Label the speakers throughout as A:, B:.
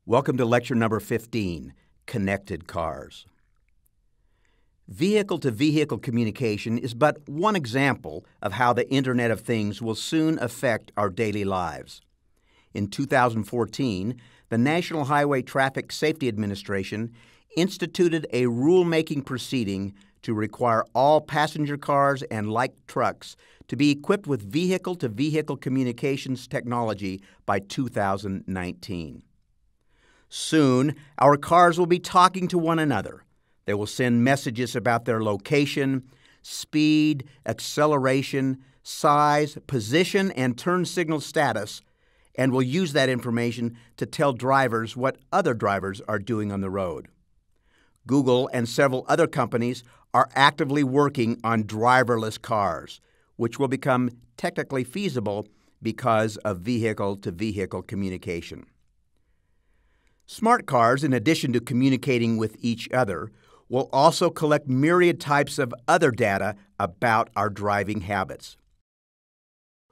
A: Welcome to lecture number 15, Connected Cars. Vehicle-to-vehicle communication is but one example of how the Internet of Things will soon affect our daily lives. In 2014, the National Highway Traffic Safety Administration instituted a rulemaking proceeding to require all passenger cars and light trucks to be equipped with vehicle-to-vehicle communications technology by 2019. Soon, our cars will be talking to one another. They will send messages about their location, speed, acceleration, size, position, and turn signal status, and will use that information to tell drivers what other drivers are doing on the road. Google and several other companies are actively working on driverless cars, which will become technically feasible because of vehicle-to-vehicle communication. Smart cars, in addition to communicating with each other, will also collect myriad types of other data about our driving habits.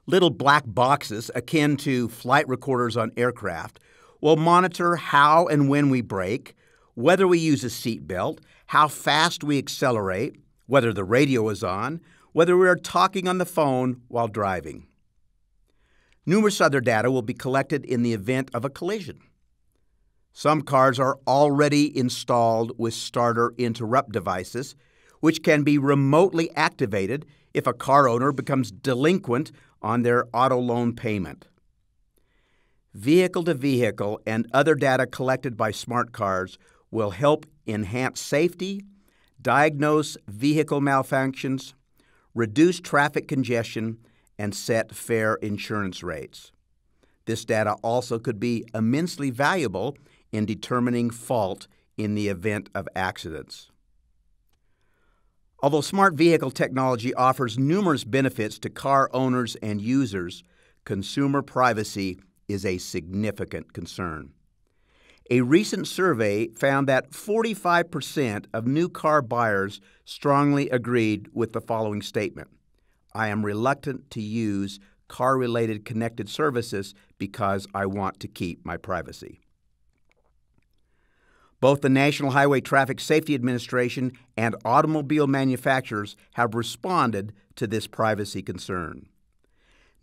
A: Little black boxes akin to flight recorders on aircraft will monitor how and when we brake, whether we use a seatbelt, how fast we accelerate, whether the radio is on, whether we are talking on the phone while driving. Numerous other data will be collected in the event of a collision. Some cars are already installed with starter interrupt devices, which can be remotely activated if a car owner becomes delinquent on their auto loan payment. Vehicle-to-vehicle and other data collected by smart cars will help enhance safety, diagnose vehicle malfunctions, reduce traffic congestion, and set fair insurance rates. This data also could be immensely valuable in determining fault in the event of accidents. Although smart vehicle technology offers numerous benefits to car owners and users, consumer privacy is a significant concern. A recent survey found that 45% of new car buyers strongly agreed with the following statement: "I am reluctant to use car-related connected services because I want to keep my privacy." Both the National Highway Traffic Safety Administration and automobile manufacturers have responded to this privacy concern.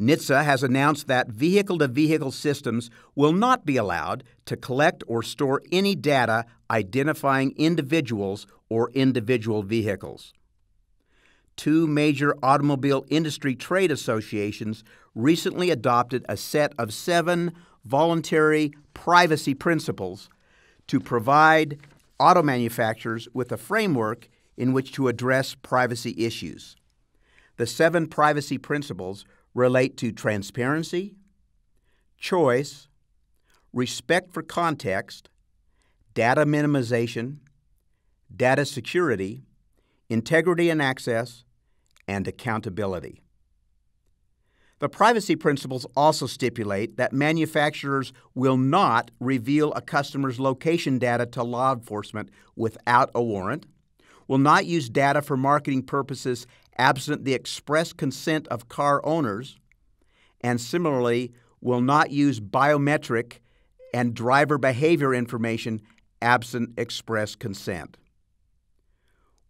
A: NHTSA has announced that vehicle-to-vehicle systems will not be allowed to collect or store any data identifying individuals or individual vehicles. Two major automobile industry trade associations recently adopted a set of 7 voluntary privacy principles to provide auto manufacturers with a framework in which to address privacy issues. The 7 privacy principles relate to transparency, choice, respect for context, data minimization, data security, integrity and access, and accountability. The privacy principles also stipulate that manufacturers will not reveal a customer's location data to law enforcement without a warrant, will not use data for marketing purposes absent the express consent of car owners, and similarly will not use biometric and driver behavior information absent express consent.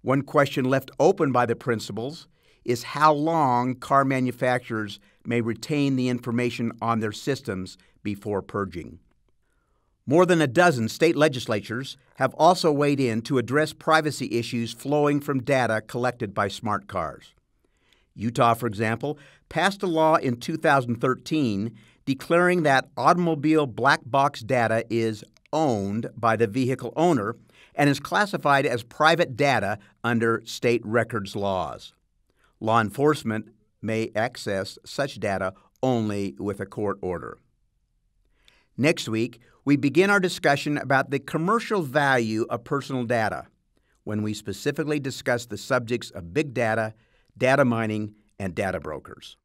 A: One question left open by the principles is how long car manufacturers may retain the information on their systems before purging. More than a dozen state legislatures have also weighed in to address privacy issues flowing from data collected by smart cars. Utah, for example, passed a law in 2013 declaring that automobile black box data is owned by the vehicle owner and is classified as private data under state records laws. Law enforcement may access such data only with a court order. Next week, we begin our discussion about the commercial value of personal data when we specifically discuss the subjects of big data, data mining, and data brokers.